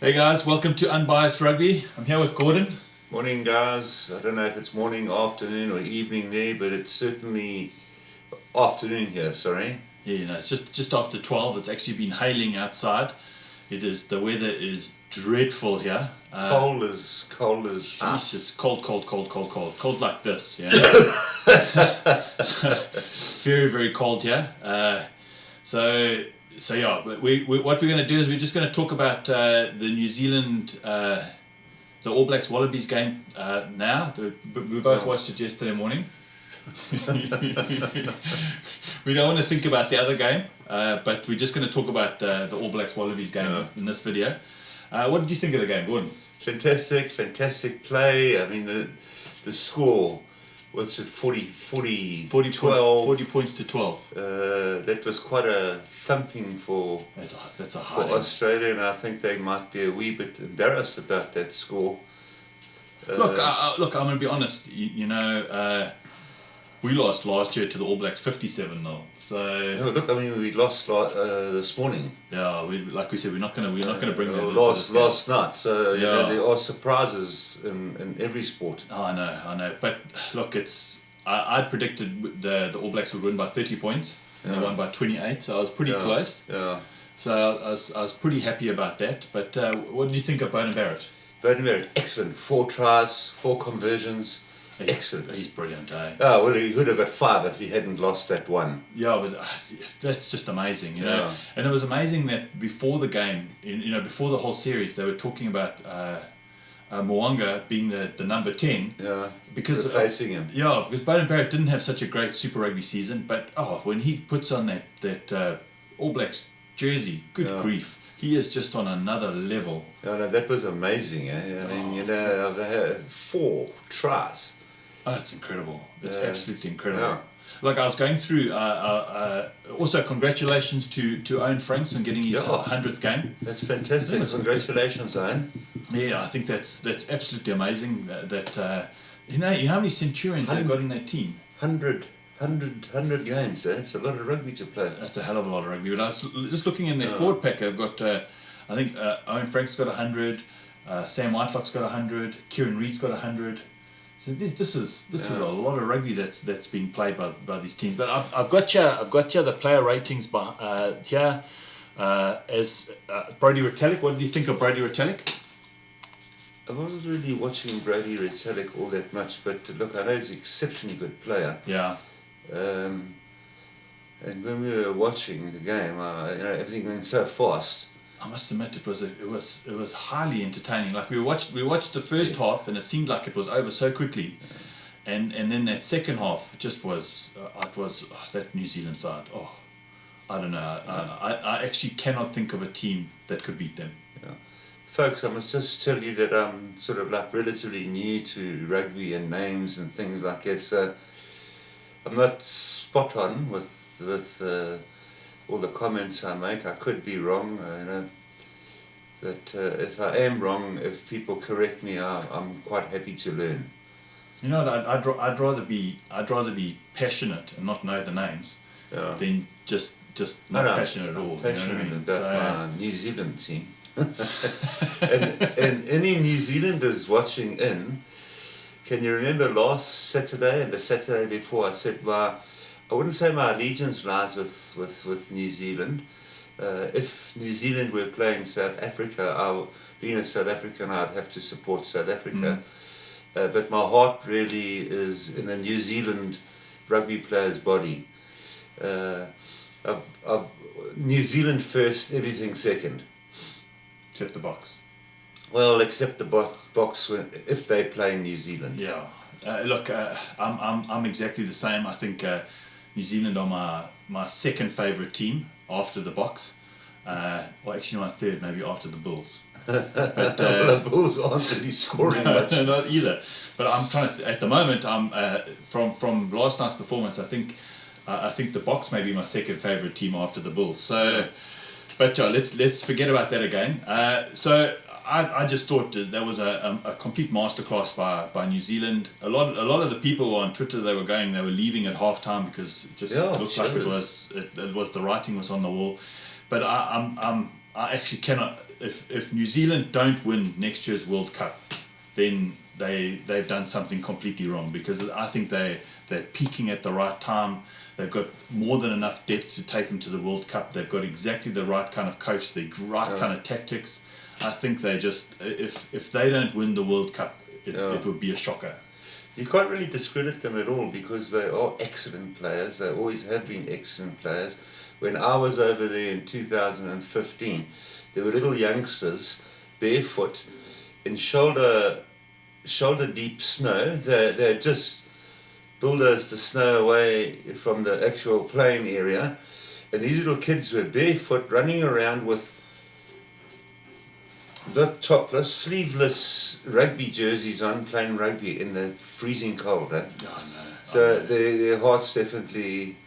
Hey guys, welcome to Unbiased Rugby. I'm here with Gordon. Morning guys. I don't know if it's morning, afternoon or evening there, but it's certainly afternoon here, sorry. Yeah, it's just after 12. It's actually been hailing outside. The weather is dreadful here. Cold as ice. It's cold like this, yeah. So, very, very cold here. So yeah, what we're going to do is we're just going to talk about the New Zealand, the All Blacks Wallabies game now. We both watched it yesterday morning. We don't want to think about the other game, but we're just going to talk about the All Blacks Wallabies game in this video. What did you think of the game, Gordon? Fantastic play. I mean, the score, what's it, 40 points to 12. That was quite a thumping for that's a hard Australia, and I think they might be a wee bit embarrassed about that score. Look, I'm going to be honest. We lost last year to the All Blacks 57-0. So look, I mean, we lost this morning. Yeah, like we said, we're not going to bring that last night. So there are surprises in every sport. Oh, I know. But look, I predicted the All Blacks would win by 30 points, and they won by 28. So I was pretty close. Yeah. So I was pretty happy about that. But what did you think of Beauden Barrett? Beauden Barrett, excellent. 4 tries, 4 conversions. Excellent. He's brilliant, eh? Oh, well, he could have got 5 if he hadn't lost that one. Yeah, but that's just amazing, you know. Yeah. And it was amazing that before the game, before the whole series, they were talking about Mo'unga being the number 10. Yeah, because replacing him. Yeah, because Beauden Barrett didn't have such a great Super Rugby season, but when he puts on that All Blacks jersey, good grief. He is just on another level. Yeah, no, that was amazing. Eh? I mean, 4 tries. Oh, it's incredible. It's absolutely incredible. Yeah. Like I was going through, also congratulations to Owen Franks on getting his 100th game. That's fantastic. Congratulations, Owen. Yeah, I think that's absolutely amazing. That you know how many Centurions they've got in that team? 100 games. That's a lot of rugby to play. That's a hell of a lot of rugby. But I was just looking in their forward pack. I've got, I think Owen Franks got 100, Sam Whitelock's got 100, Kieran Reid's got 100. So this is a lot of rugby that's been played by these teams. But I've got you the player ratings here as Brodie Retallick. What do you think of Brodie Retallick? I wasn't really watching Brodie Retallick all that much, but look, I know he's an exceptionally good player. Yeah. And when we were watching the game, everything went so fast. I must admit, it was highly entertaining. Like we watched the first half, and it seemed like it was over so quickly, and then that second half just was that New Zealand side. Oh, I don't know. I actually cannot think of a team that could beat them. Yeah. Folks, I must just tell you that I'm sort of like relatively new to rugby and names and things like that, so I'm not spot on with all the comments I make. I could be wrong, but if I am wrong, if people correct me, I'm quite happy to learn. You know what? I'd rather be passionate and not know the names than just not passionate at all. Passionate, you know what I mean? about my New Zealand team. and any New Zealanders watching in, can you remember last Saturday and the Saturday before I said I wouldn't say my allegiance lies with New Zealand. If New Zealand were playing South Africa, being a South African, I'd have to support South Africa. But my heart really is in a New Zealand rugby player's body. New Zealand first, everything second. Except the box. Well, except the box if they play New Zealand. Yeah. Look, I'm exactly the same. I think New Zealand are my second favourite team after the Box. Well, actually my third, maybe after the Bulls. But the Bulls aren't really scoring much. No, not either. But I'm trying to. At the moment, I'm from last night's performance. I think the Box may be my second favourite team after the Bulls. So, but let's forget about that again. So. I just thought that was a complete masterclass by New Zealand. A lot of the people on Twitter they were leaving at halftime because it just looked like it was the writing was on the wall. But I actually cannot. if New Zealand don't win next year's World Cup, then they've done something completely wrong, because I think they're peaking at the right time. They've got more than enough depth to take them to the World Cup. They've got exactly the right kind of coach, the right kind of tactics. I think they just, if they don't win the World Cup, it would be a shocker. You can't really discredit them at all, because they are excellent players. They always have been excellent players. When I was over there in 2015, there were little youngsters, barefoot, in shoulder deep snow. They just bulldozed the snow away from the actual playing area, and these little kids were barefoot, running around with not topless, sleeveless rugby jerseys on, playing rugby in the freezing cold. Eh? Oh, no. So their heart's definitely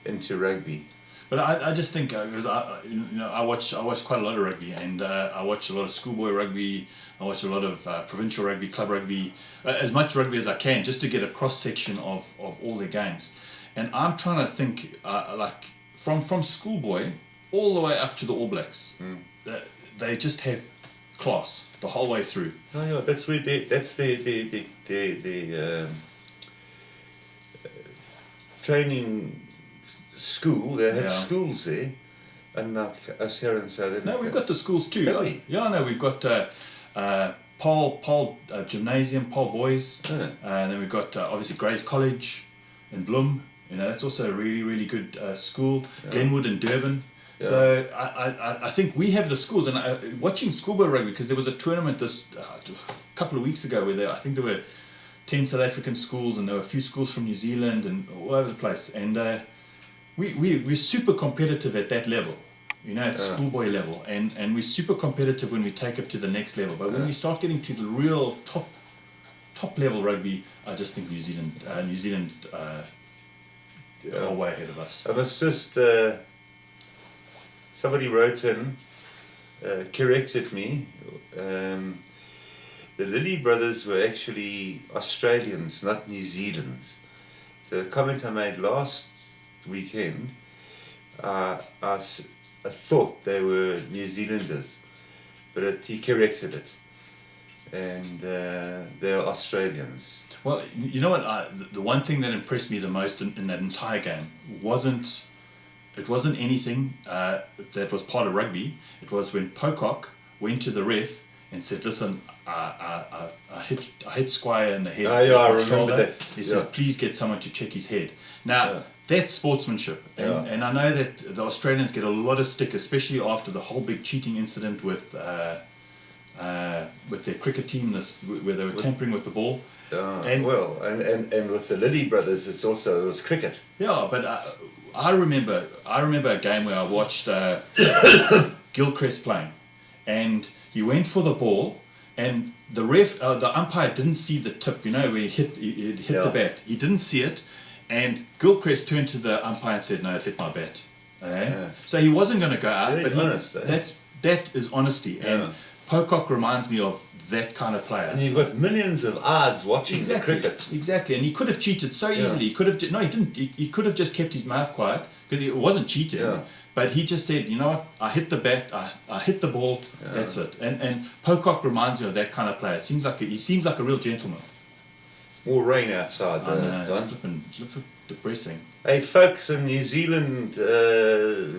into rugby. But I just think, because I watch quite a lot of rugby, and I watch a lot of schoolboy rugby. I watch a lot of provincial rugby, club rugby, as much rugby as I can, just to get a cross section of all their games. And I'm trying to think, like from schoolboy all the way up to the All Blacks, they just have class the whole way through. Oh yeah, that's where that's the training school. They have schools there, unlike us here in South Africa. No, we've got the schools too. Have we? Yeah, no, we've got Paul Gymnasium, Paul Boys, and then we've got obviously Gray's College in Bloem. That's also a really, really good school. Glenwood in Durban. Yeah. So I think we have the schools, and watching schoolboy rugby, because there was a tournament this a couple of weeks ago where I think there were 10 South African schools, and there were a few schools from New Zealand and all over the place, and we're super competitive at that level, at schoolboy level, and we're super competitive when we take it to the next level. But when we start getting to the real top level rugby, I just think New Zealand are way ahead of us. I must just somebody wrote in, corrected me. The Lilly brothers were actually Australians, not New Zealanders. So the comment I made last weekend, I thought they were New Zealanders, but he corrected it, and they're Australians. Well, you know what? The one thing that impressed me the most in that entire game wasn't anything that was part of rugby. It was when Pocock went to the ref and said, "Listen, I hit Squire in the head." I remember shoulder. that. He says, "Please get someone to check his head." Now, that's sportsmanship, and I know that the Australians get a lot of stick, especially after the whole big cheating incident with their cricket team, where they were tampering with the ball. And with the Lilly brothers, it was cricket. Yeah, but I remember a game where I watched Gilchrist playing, and he went for the ball, and the umpire didn't see the tip, where he hit the bat. He didn't see it, and Gilchrist turned to the umpire and said, "No, it hit my bat." So he wasn't going to go out. Very honest. That is honesty, and Pocock reminds me of that kind of player. And you've got millions of eyes watching the cricket. Exactly, and he could have cheated so easily. He could have he didn't. He could have just kept his mouth quiet, because it wasn't cheating. But he just said, "You know what? I hit the bat. I hit the ball. That's it." And Pocock reminds me of that kind of player. He seems like a real gentleman. More rain outside, it's flipping depressing. Hey, folks in New Zealand,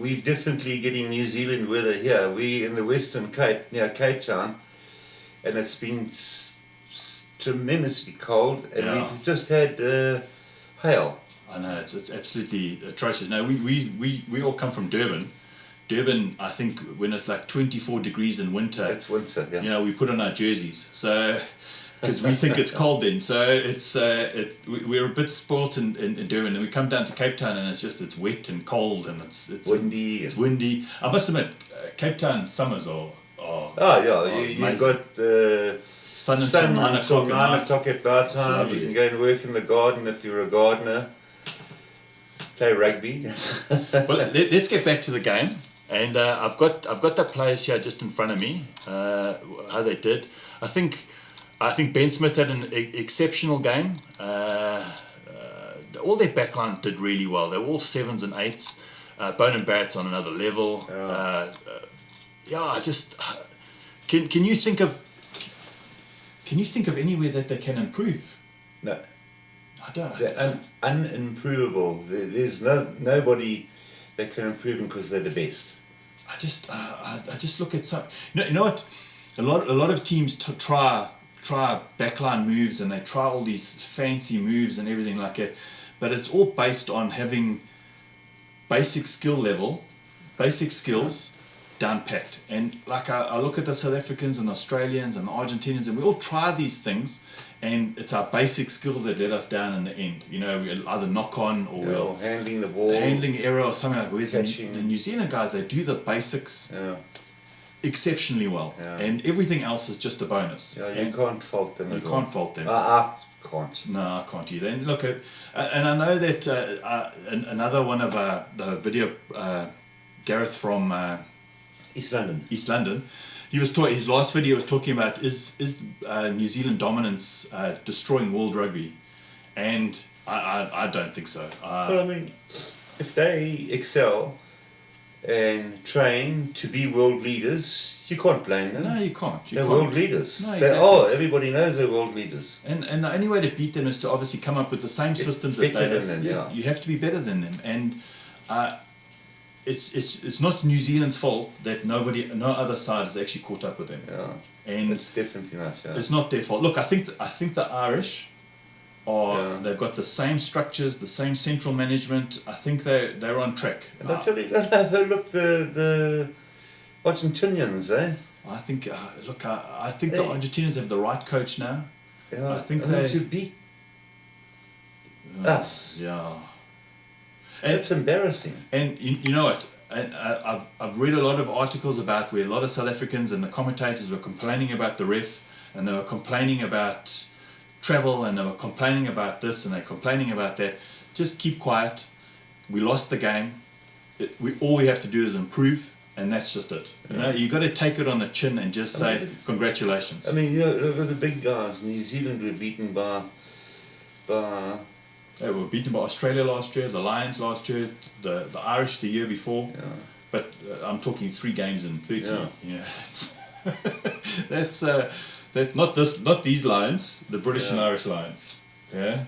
we're definitely getting New Zealand weather here. We in the Western Cape, near Cape Town, and it's been tremendously cold, and we've just had hail. I know, it's absolutely atrocious. Now we all come from Durban. Durban, I think, when it's like 24 degrees in winter, it's winter. Yeah. We put on our jerseys, so because we think it's cold then. So we're a bit spoilt in Durban, and we come down to Cape Town, and it's wet and cold, and it's windy. It's windy. I must admit, Cape Town summers are you've got sun until 9 o'clock at night time. You can go and work in the garden if you're a gardener. Play rugby. Well, let's get back to the game, and I've got the players here just in front of me. How they did. I think Ben Smith had an exceptional game. All their backline did really well. They were all 7s and 8s. Bone and Barrett's on another level. Can you think of anywhere that they can improve? No. I don't. They're unimprovable. There's nobody that can improve them because they're the best. I just look at some. You know what? A lot of teams try backline moves, and they try all these fancy moves and everything like that, but it's all based on having basic skills down packed. And like I look at the South Africans and the Australians and the Argentinians, and we all try these things, and it's our basic skills that let us down in the end. You know, we'll either knock on or we'll handling the ball, handling error or something like that. Whereas catching. the New Zealand guys, they do the basics exceptionally well, and everything else is just a bonus. Yeah, you can't fault them. You can't fault them. I can't. No, I can't either. And look at, and I know that another one of the video, Gareth from East London. He was his last video was talking about is New Zealand dominance destroying world rugby, and I don't think so. Well, I mean, if they excel and train to be world leaders, you can't blame them. No, you can't. They're world leaders. No, They are. Everybody knows they're world leaders. And the only way to beat them is to obviously come up with the same systems that they have. Better than them, yeah. You have to be better than them, and it's not New Zealand's fault that no other side has actually caught up with them. Yeah, and it's definitely not. Yeah. It's not their fault. Look, I think the Irish they've got the same structures, the same central management. I think they're on track. And that's really good. Have a look the Argentinians, eh? I think I think the Argentinians have the right coach now. Yeah, I think to beat us. Yeah. And it's embarrassing. And you know what? I've read a lot of articles about where a lot of South Africans and the commentators were complaining about the ref, and they were complaining about travel, and they were complaining about this, and they're complaining about that. Just keep quiet. We lost the game. All we have to do is improve, and that's just it. You know, you've got to take it on the chin and just say congratulations. I mean, you know, the big guys. New Zealand were beaten by. They were beaten by Australia last year, the Lions last year, the Irish the year before. Yeah. But I'm talking 3 games in 13. Yeah. You know, that's not these Lions, the British and Irish Lions. Yeah.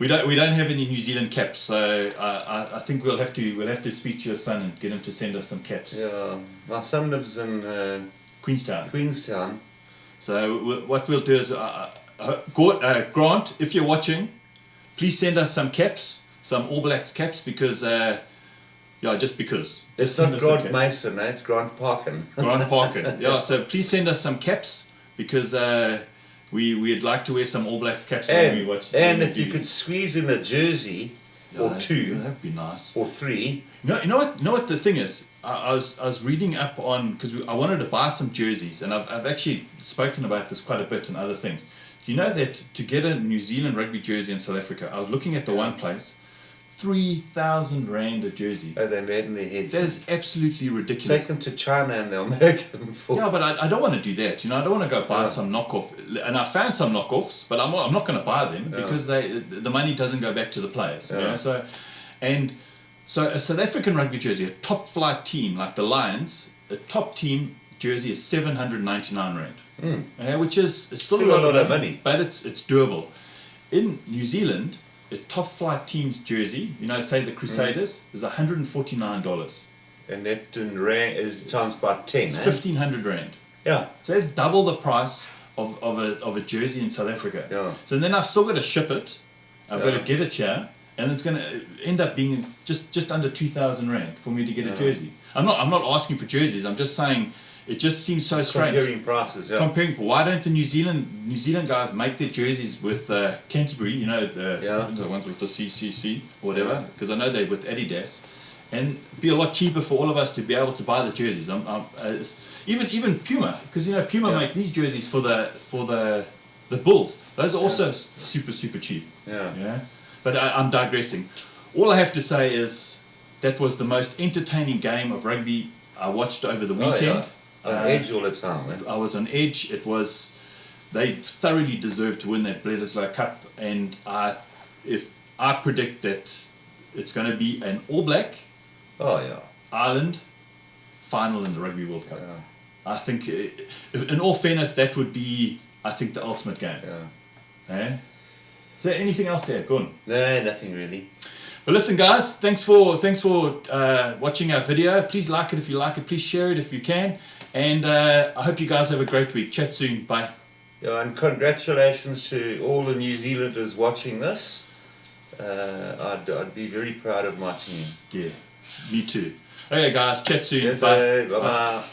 We don't have any New Zealand caps, so I think we'll have to speak to your son and get him to send us some caps. Yeah, my son lives in Queenstown. So what we'll do is, Grant, if you're watching, please send us some caps, some All Blacks caps, because just because. It's not Grant Mason, it's Grant Parkin. Grant Parkin. Yeah, so please send us some caps, because we'd like to wear some All Blacks caps when we watch the And if you could squeeze in a jersey or 2, that'd be nice. Or 3. You know what the thing is? I was reading up on, because I wanted to buy some jerseys, and I've actually spoken about this quite a bit and other things. Do you know that to get a New Zealand rugby jersey in South Africa, I was looking at the one place, 3,000 rand a jersey. Oh, they're mad in their heads. That is absolutely ridiculous. Take them to China and they'll make them for. Yeah, but I don't want to do that. You know, I don't want to go buy some knockoff. And I found some knockoffs, but I'm not going to buy them because the money doesn't go back to the players. You know? So a South African rugby jersey, a top flight team like the Lions, the top team jersey is 799 rand. Which is still a lot of money, but it's doable. In New Zealand, a top flight team's jersey, you know, say the Crusaders, is $149. And that in rand is times by 10. It's 1,500 rand. Yeah. So that's double the price of a jersey in South Africa. Yeah. So then I've still got to ship it. I've got to get it here, and it's going to end up being just under 2,000 rand for me to get a jersey. I'm not asking for jerseys. I'm just saying. It just seems so strange. Comparing prices, why don't the New Zealand guys make their jerseys with Canterbury, you know, the ones with the CCC or whatever, because I know they're with Adidas, and be a lot cheaper for all of us to be able to buy the jerseys. Even Puma, because you know Puma make these jerseys for the Bulls. Those are also super cheap. Yeah. But I'm digressing. All I have to say is that was the most entertaining game of rugby I watched over the weekend. On edge all the time. I was on edge. They thoroughly deserved to win that Bledisloe Cup, and if I predict that it's going to be an All Black Ireland final in the Rugby World Cup. I think, in all fairness, that would be, I think, the ultimate game. Yeah. Eh? Is there anything else there? Go on. No, nothing really. But listen, guys, thanks for watching our video. Please like it if you like it. Please share it if you can. And I hope you guys have a great week. Chat soon. Bye. Yeah, and congratulations to all the New Zealanders watching this. I'd be very proud of my team. Yeah, me too. Okay, guys, chat soon. Yes, Bye. bye-bye.